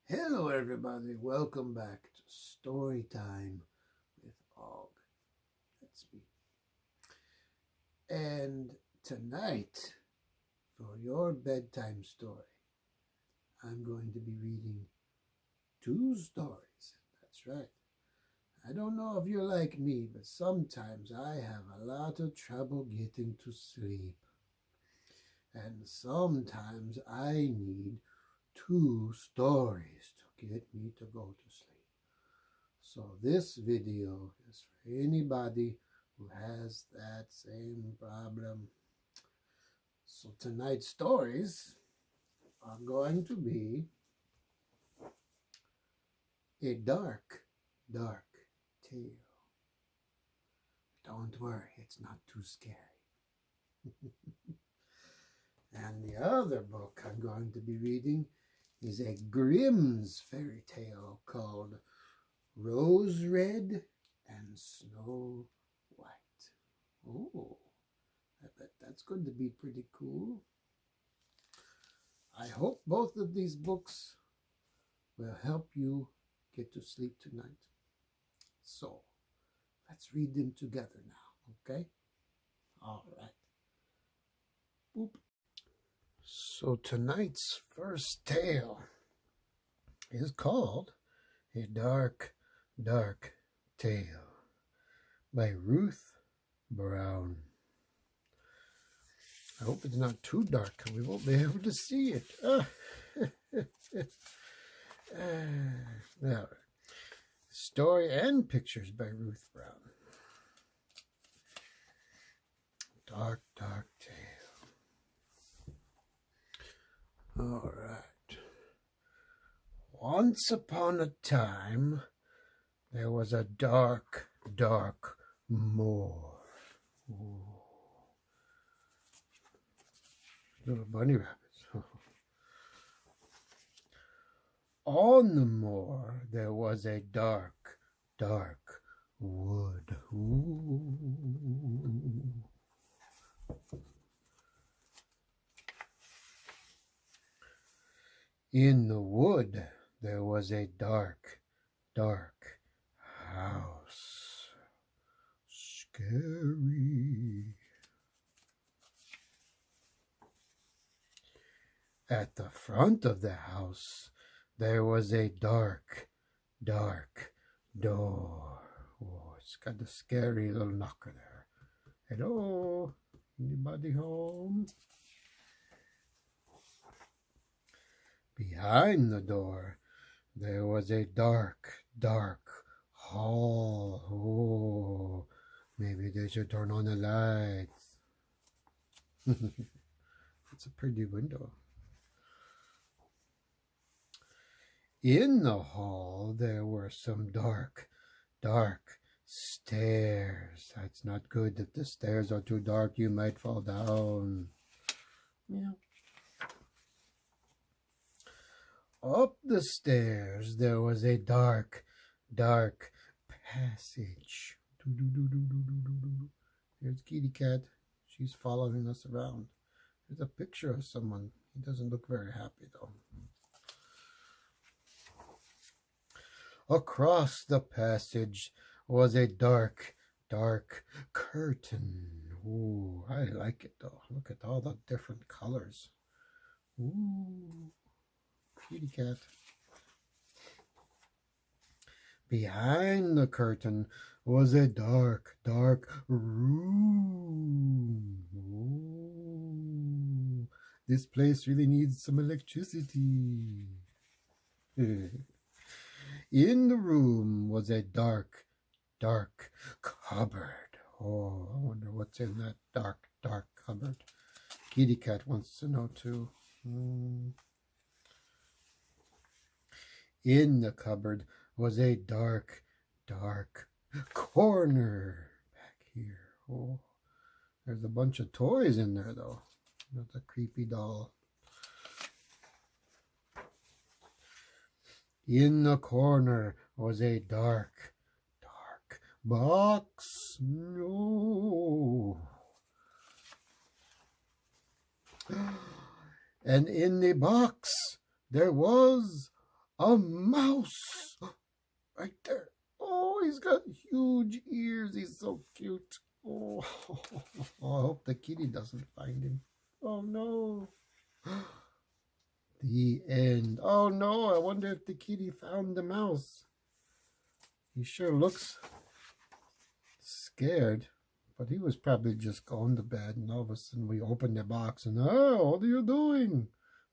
Hello, everybody. Welcome back to Story Time with Og. That's me. And tonight, for your bedtime story, I'm going to be reading 2 stories. That's right. I don't know if you're like me, but sometimes I have a lot of trouble getting to sleep. And sometimes I need 2 stories to get me to go to sleep. So this video is for anybody who has that same problem. So tonight's stories are going to be a dark, dark tale. Don't worry, it's not too scary. And the other book I'm going to be reading is a Grimm's fairy tale called Rose Red and Snow White. Oh, I bet that's going to be pretty cool. I hope both of these books will help you get to sleep tonight. So, let's read them together now, okay? All right. Boop. So tonight's first tale is called A Dark, Dark Tale by Ruth Brown. I hope it's not too dark and we won't be able to see it. Now, story and pictures by Ruth Brown. Dark, dark tale. All right. Once upon a time, there was a dark, dark moor. Ooh. Little bunny rabbits. On the moor, there was a dark, dark wood. Ooh. In the wood, there was a dark, dark house. Scary. At the front of the house, there was a dark, dark door. Oh, it's got a scary little knocker there. Hello? Anybody home? Behind the door, there was a dark, dark hall. Oh, maybe they should turn on the lights. It's a pretty window. In the hall, there were some dark, dark stairs. That's not good. If the stairs are too dark, you might fall down. Yeah. Up the stairs, there was a dark, dark passage. Here's Kitty Cat. She's following us around. There's a picture of someone. He doesn't look very happy, though. Across the passage was a dark, dark curtain. Ooh, I like it, though. Look at all the different colors. Ooh. Kitty Cat. Behind the curtain was a dark, dark room. Ooh, this place really needs some electricity. In the room was a dark, dark cupboard. Oh, I wonder what's in that dark, dark cupboard. Kitty Cat wants to know too. In the cupboard was a dark, dark corner back here. Oh, there's a bunch of toys in there, though. That's a creepy doll. In the corner was a dark, dark Box. No. And in the box there was a mouse. Right there. Oh, he's got huge ears. He's so cute. Oh, I hope the kitty doesn't find him. Oh no. The end. Oh no, I wonder if the kitty found the mouse. He sure looks scared, but he was probably just going to bed, and all of a sudden we opened the box and, oh, what are you doing?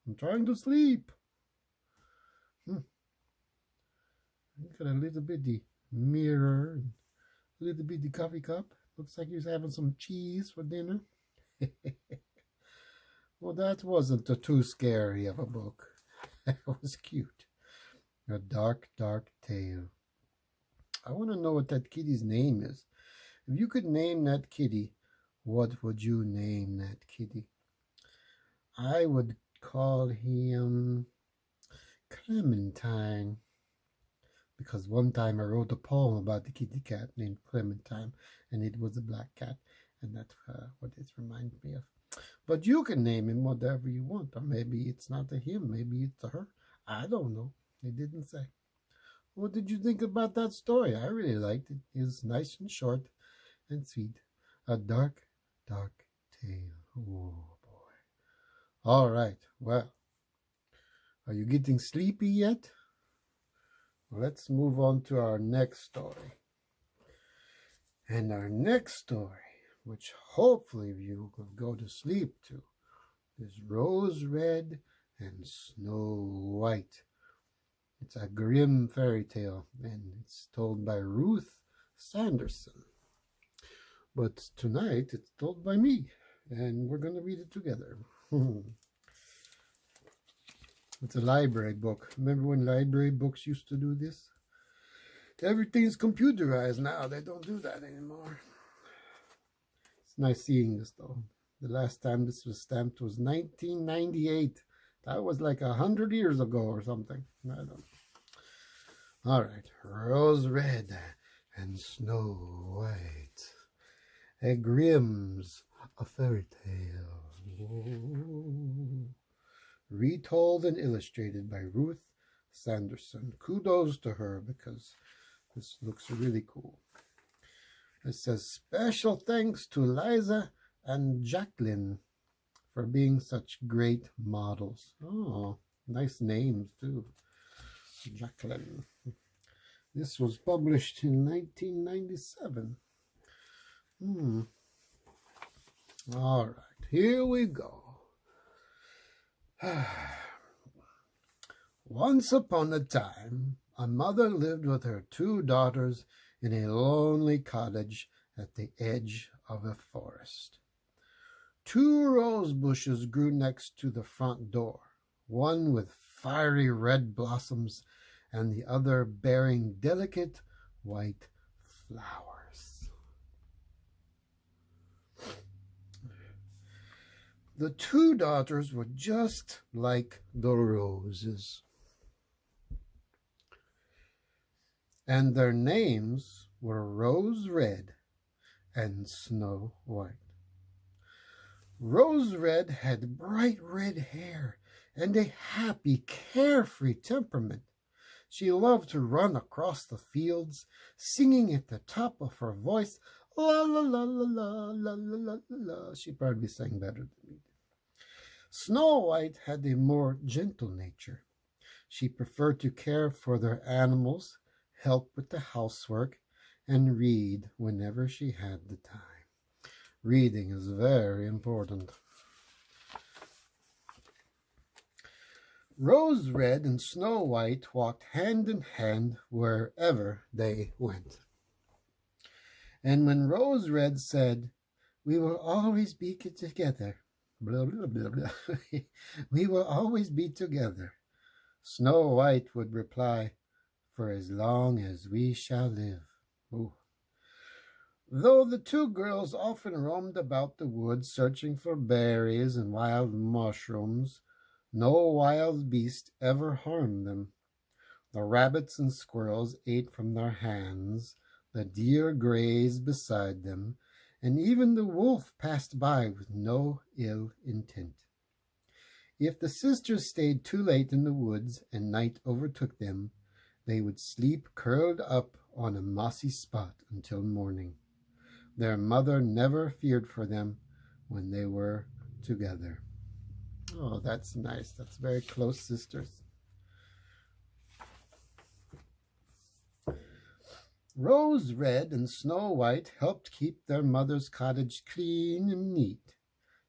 I'm trying to sleep. Got a little bitty mirror and a little bitty coffee cup. Looks like he's having some cheese for dinner. Well, that wasn't too scary of a book. It was cute. A dark, dark tale. I want to know what that kitty's name is. If you could name that kitty, what would you name that kitty? I would call him Clementine. Because one time I wrote a poem about the kitty cat named Clementine, and it was a black cat, and that's what it reminds me of. But you can name him whatever you want, or maybe it's not a him, maybe it's a her. I don't know. It didn't say. What did you think about that story? I really liked it. It was nice and short and sweet. A dark, dark tale. Oh, boy. All right. Well, are you getting sleepy yet? Let's move on to our next story. And our next story, which hopefully you will go to sleep to, is Rose Red and Snow White. It's a grim fairy tale, and it's told by Ruth Sanderson. But tonight it's told by me, and we're going to read it together. It's a library book. Remember when library books used to do this? Everything's computerized now. They don't do that anymore. It's nice seeing this, though. The last time this was stamped was 1998. That was like 100 years ago or something. I don't know. All right. Rose Red and Snow White. A Grimm's A Fairy Tale. Whoa. Retold and illustrated by Ruth Sanderson. Kudos to her because this looks really cool. It says, special thanks to Liza and Jacqueline for being such great models. Oh, nice names too. Jacqueline. This was published in 1997. All right, here we go. Once upon a time, a mother lived with her 2 daughters in a lonely cottage at the edge of a forest. 2 rose bushes grew next to the front door, one with fiery red blossoms and the other bearing delicate white flowers. The 2 daughters were just like the roses, and their names were Rose Red and Snow White. Rose Red had bright red hair and a happy, carefree temperament. She loved to run across the fields, singing at the top of her voice, la la la la la la la la la. She probably sang better than me. Snow White had a more gentle nature. She preferred to care for their animals, help with the housework, and read whenever she had the time. Reading is very important. Rose Red and Snow White walked hand in hand wherever they went. And when Rose Red said, "We will always be together," blah, blah, blah, blah. "We will always be together," Snow White would reply, "For as long as we shall live." Ooh. Though the 2 girls often roamed about the woods searching for berries and wild mushrooms, no wild beast ever harmed them. The rabbits and squirrels ate from their hands. The deer grazed beside them, and even the wolf passed by with no ill intent. If the sisters stayed too late in the woods and night overtook them, they would sleep curled up on a mossy spot until morning. Their mother never feared for them when they were together. Oh, that's nice. That's very close sisters. Rose Red and Snow White helped keep their mother's cottage clean and neat.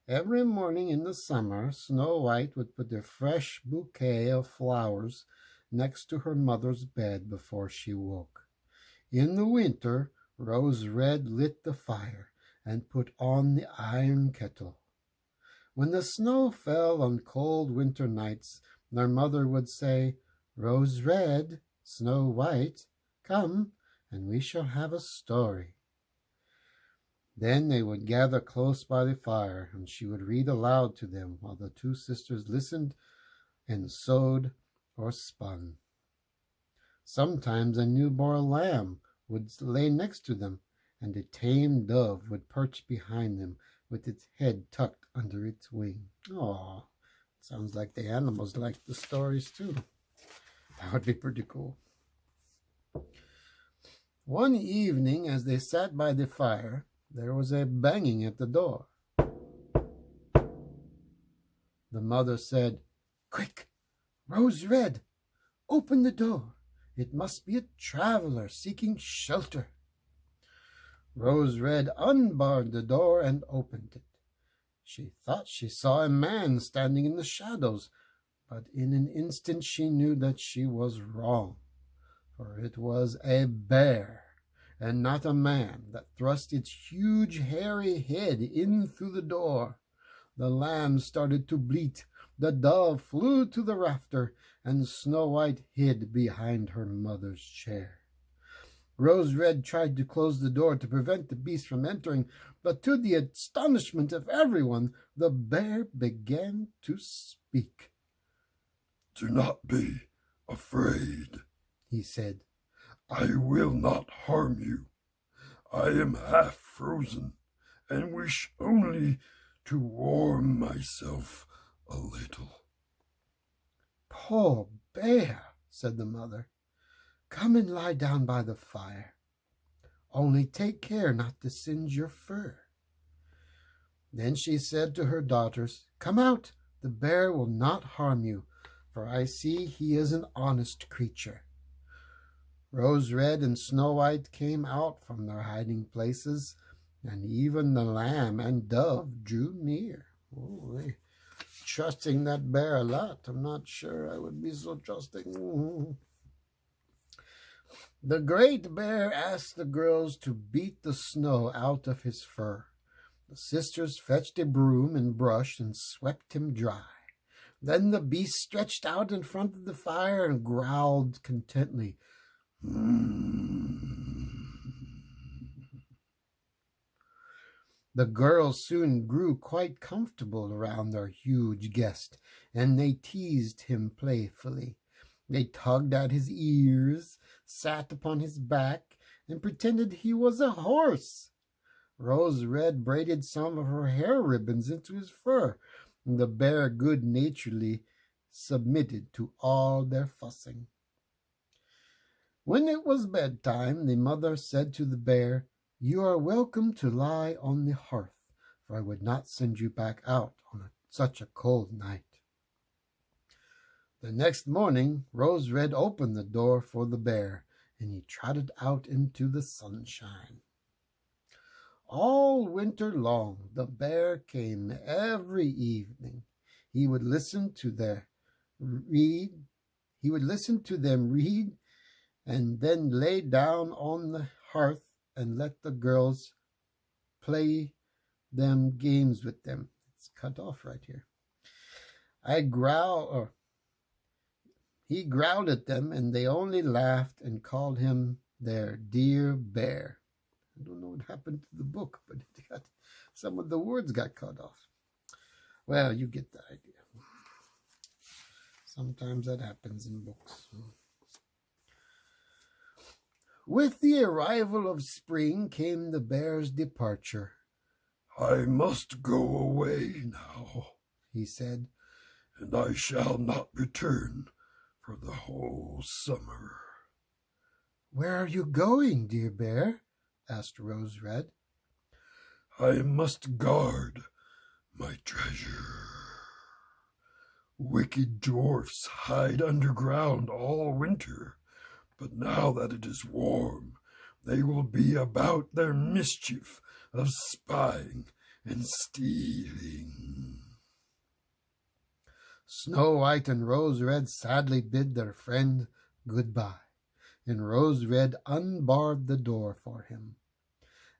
Every morning in the summer, Snow White would put a fresh bouquet of flowers next to her mother's bed before she woke. In the winter, Rose Red lit the fire and put on the iron kettle. When the snow fell on cold winter nights, their mother would say, "Rose Red, Snow White, come, and we shall have a story." Then they would gather close by the fire, and she would read aloud to them while the two sisters listened and sewed or spun. Sometimes a newborn lamb would lay next to them, and a tame dove would perch behind them with its head tucked under its wing. Oh, sounds like the animals like the stories too. That would be pretty cool. One evening, as they sat by the fire, there was a banging at the door. The mother said, "Quick, Rose Red, open the door. It must be a traveler seeking shelter." Rose Red unbarred the door and opened it. She thought she saw a man standing in the shadows, but in an instant she knew that she was wrong, for it was a bear, and not a man, that thrust its huge hairy head in through the door. The lamb started to bleat, the dove flew to the rafter, and Snow White hid behind her mother's chair. Rose Red tried to close the door to prevent the beast from entering, but to the astonishment of everyone, the bear began to speak. "Do not be afraid," he said. "I will not harm you. I am half frozen and wish only to warm myself a little." "Poor bear," said the mother. "Come and lie down by the fire. Only take care not to singe your fur." Then she said to her daughters, "Come out, the bear will not harm you, for I see he is an honest creature." Rose Red and Snow White came out from their hiding places, and even the lamb and dove drew near. Oh, they trusting that bear a lot. I'm not sure I would be so trusting. The great bear asked the girls to beat the snow out of his fur. The sisters fetched a broom and brush and swept him dry. Then the beast stretched out in front of the fire and growled contentedly. The girls soon grew quite comfortable around their huge guest, and they teased him playfully. They tugged at his ears, sat upon his back, and pretended he was a horse. Rose Red braided some of her hair ribbons into his fur, and the bear good-naturedly submitted to all their fussing. When it was bedtime, the mother said to the bear, "You are welcome to lie on the hearth, for I would not send you back out on such a cold night." The next morning, Rose Red opened the door for the bear, and he trotted out into the sunshine. All winter long, the bear came every evening. He would listen to them read, and then lay down on the hearth and let the girls play them games with them. It's cut off right here. He growled at them, and they only laughed and called him their dear bear. I don't know what happened to the book, but some of the words got cut off. Well, you get the idea. Sometimes that happens in books. With the arrival of spring came the bear's departure. "I must go away now," he said, "and I shall not return for the whole summer." "Where are you going, dear bear?" asked Rose Red. "I must guard my treasure. Wicked dwarfs hide underground all winter, but now that it is warm, they will be about their mischief of spying and stealing." Snow White and Rose Red sadly bid their friend goodbye, and Rose Red unbarred the door for him.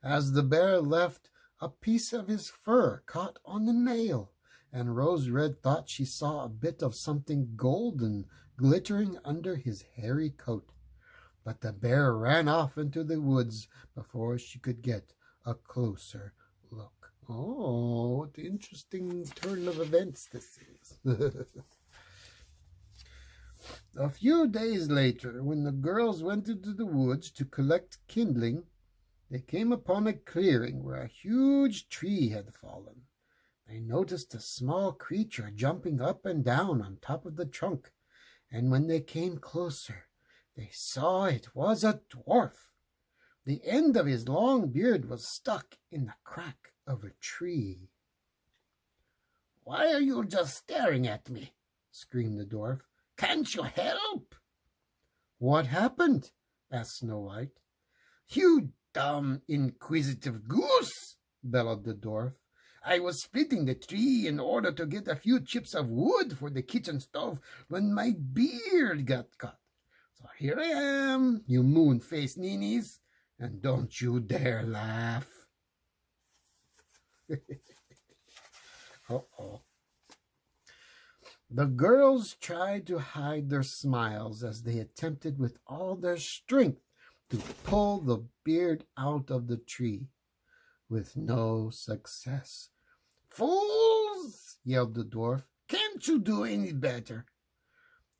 As the bear left, a piece of his fur caught on the nail, and Rose Red thought she saw a bit of something golden glittering under his hairy coat. But the bear ran off into the woods before she could get a closer look. Oh, what an interesting turn of events this is. A few days later, when the girls went into the woods to collect kindling, they came upon a clearing where a huge tree had fallen. They noticed a small creature jumping up and down on top of the trunk, and when they came closer, they saw it was a dwarf. The end of his long beard was stuck in the crack of a tree. "Why are you just staring at me?" screamed the dwarf. "Can't you help?" "What happened?" asked Snow White. "You dumb, inquisitive goose!" bellowed the dwarf. "I was splitting the tree in order to get a few chips of wood for the kitchen stove when my beard got caught. So here I am, you moon-faced ninnies, and don't you dare laugh." Uh-oh. The girls tried to hide their smiles as they attempted with all their strength to pull the beard out of the tree, with no success. "Fools!" yelled the dwarf. "Can't you do any better?"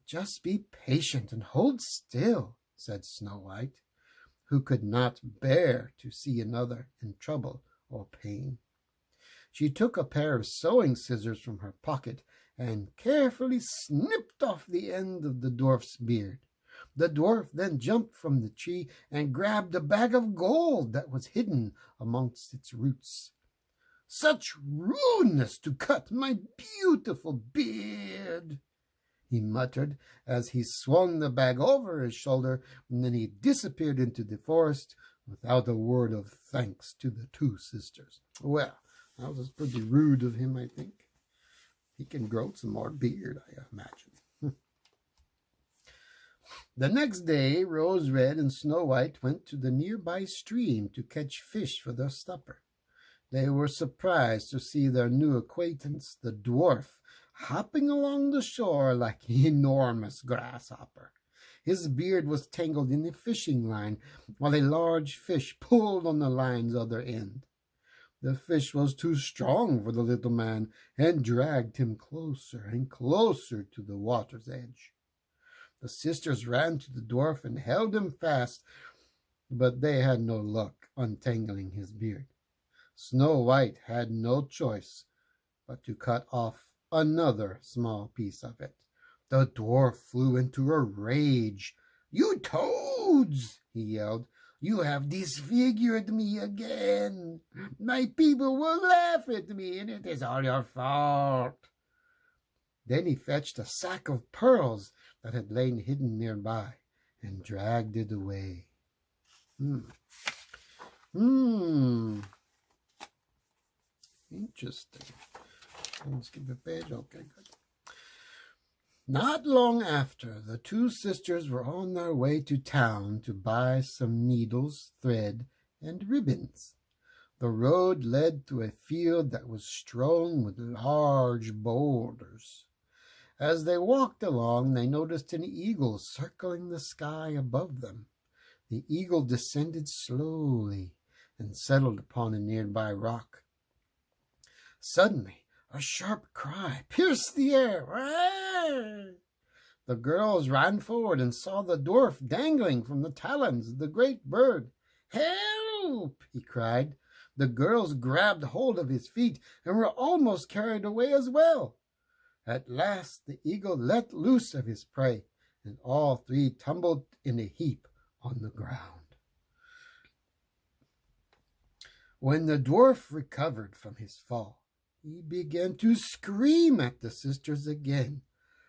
"Just be patient and hold still," said Snow White, who could not bear to see another in trouble or pain. She took a pair of sewing scissors from her pocket and carefully snipped off the end of the dwarf's beard. The dwarf then jumped from the tree and grabbed a bag of gold that was hidden amongst its roots. "Such rudeness to cut my beautiful beard!" he muttered as he swung the bag over his shoulder, and then he disappeared into the forest without a word of thanks to the two sisters. Well, that was pretty rude of him, I think. He can grow some more beard, I imagine. The next day, Rose Red and Snow White went to the nearby stream to catch fish for their supper. They were surprised to see their new acquaintance, the dwarf, hopping along the shore like an enormous grasshopper. His beard was tangled in a fishing line, while a large fish pulled on the line's other end. The fish was too strong for the little man and dragged him closer and closer to the water's edge. The sisters ran to the dwarf and held him fast, but they had no luck untangling his beard. Snow White had no choice but to cut off another small piece of it. The dwarf flew into a rage. "You toads!" he yelled. "You have disfigured me again. My people will laugh at me, and it is all your fault." Then he fetched a sack of pearls that had lain hidden nearby and dragged it away. Interesting. Let's skip a page. Okay, good. Not long after, the two sisters were on their way to town to buy some needles, thread, and ribbons. The road led to a field that was strewn with large boulders. As they walked along, they noticed an eagle circling the sky above them. The eagle descended slowly and settled upon a nearby rock. Suddenly, a sharp cry pierced the air. "Ah!" The girls ran forward and saw the dwarf dangling from the talons of the great bird. "Help!" he cried. The girls grabbed hold of his feet and were almost carried away as well. At last the eagle let loose of his prey, and all three tumbled in a heap on the ground. When the dwarf recovered from his fall, he began to scream at the sisters again.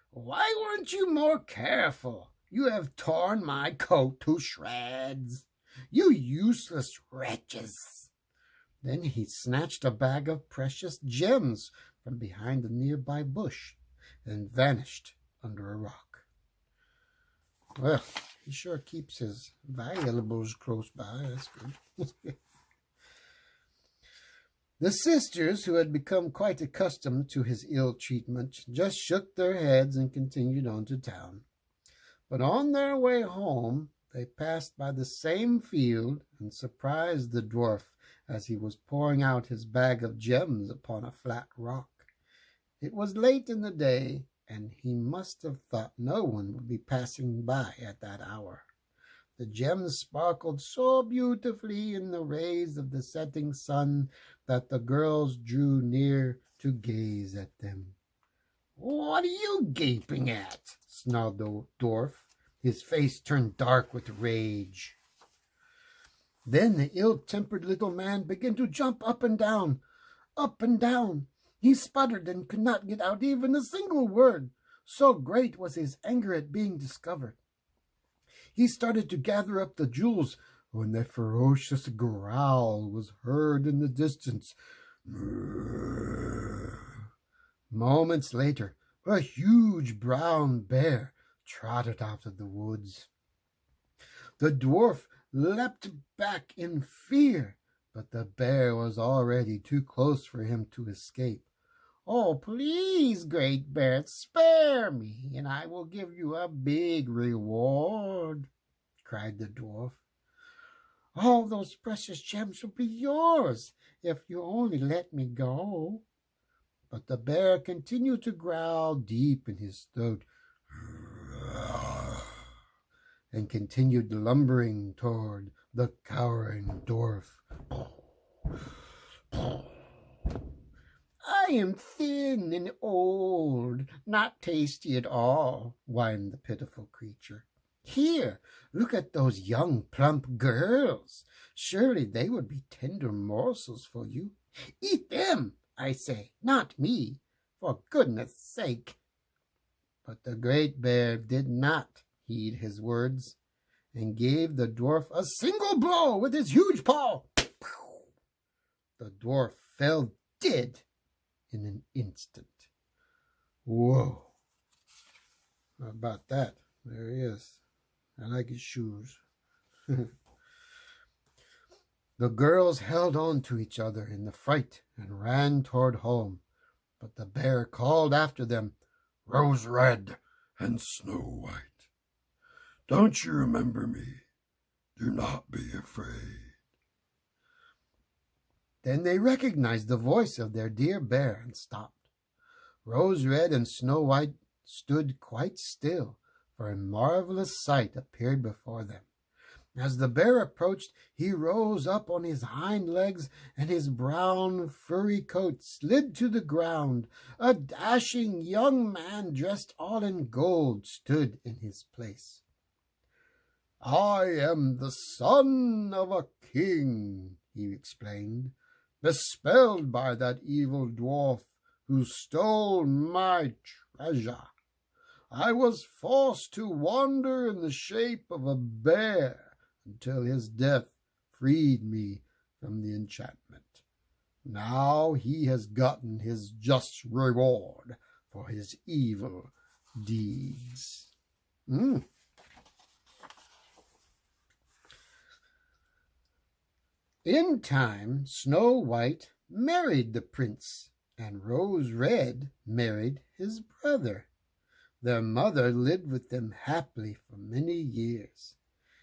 "Why weren't you more careful? You have torn my coat to shreds. You useless wretches!" Then he snatched a bag of precious gems from behind a nearby bush and vanished under a rock. Well, he sure keeps his valuables close by. That's good. The sisters, who had become quite accustomed to his ill treatment, just shook their heads and continued on to town. But on their way home, they passed by the same field and surprised the dwarf as he was pouring out his bag of gems upon a flat rock. It was late in the day, and he must have thought no one would be passing by at that hour. The gems sparkled so beautifully in the rays of the setting sun that the girls drew near to gaze at them. "What are you gaping at?" snarled the dwarf. His face turned dark with rage. Then the ill-tempered little man began to jump up and down, up and down. He sputtered and could not get out even a single word. So great was his anger at being discovered. He started to gather up the jewels when a ferocious growl was heard in the distance. Moments later, a huge brown bear trotted out of the woods. The dwarf leapt back in fear, but the bear was already too close for him to escape. "Oh, please, great bear, spare me, and I will give you a big reward," cried the dwarf. "All those precious gems will be yours if you only let me go." But the bear continued to growl deep in his throat and continued lumbering toward the cowering dwarf. "I am thin and old, not tasty at all," whined the pitiful creature. "Here, look at those young plump girls. Surely they would be tender morsels for you. Eat them, I say, not me, for goodness sake." But the great bear did not heed his words and gave the dwarf a single blow with his huge paw. The dwarf fell dead in an instant. Whoa. How about that? There he is. I like his shoes. The girls held on to each other in the fright and ran toward home, but the bear called after them, "Rose Red and Snow White, don't you remember me? Do not be afraid." Then they recognized the voice of their dear bear and stopped. Rose Red and Snow White stood quite still, for a marvelous sight appeared before them. As the bear approached, he rose up on his hind legs, and his brown furry coat slid to the ground. A dashing young man dressed all in gold stood in his place. "I am the son of a king," he explained, "bespelled by that evil dwarf who stole my treasure. I was forced to wander in the shape of a bear until his death freed me from the enchantment. Now he has gotten his just reward for his evil deeds." In time, Snow White married the prince, and Rose Red married his brother. Their mother lived with them happily for many years.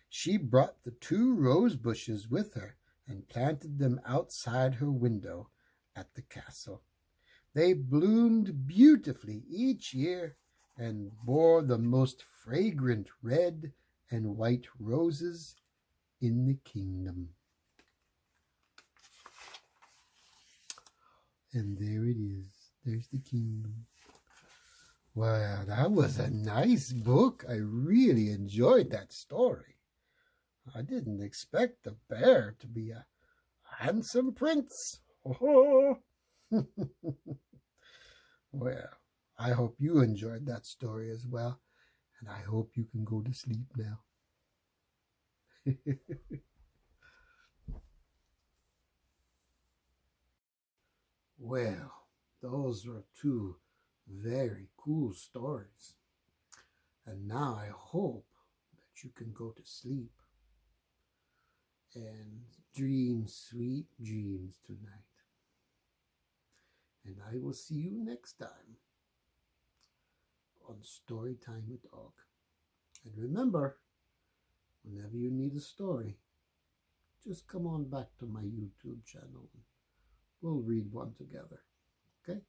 She brought the 2 rose bushes with her and planted them outside her window at the castle. They bloomed beautifully each year, and bore the most fragrant red and white roses in the kingdom. And there it is. There's the kingdom. Wow, that was a nice book. I really enjoyed that story. I didn't expect the bear to be a handsome prince. Oh. Well, I hope you enjoyed that story as well, and I hope you can go to sleep now. Well, those were two very cool stories. And now I hope that you can go to sleep and dream sweet dreams tonight. And I will see you next time on Storytime with Dog. And remember, whenever you need a story, just come on back to my YouTube channel. We'll read one together. Okay?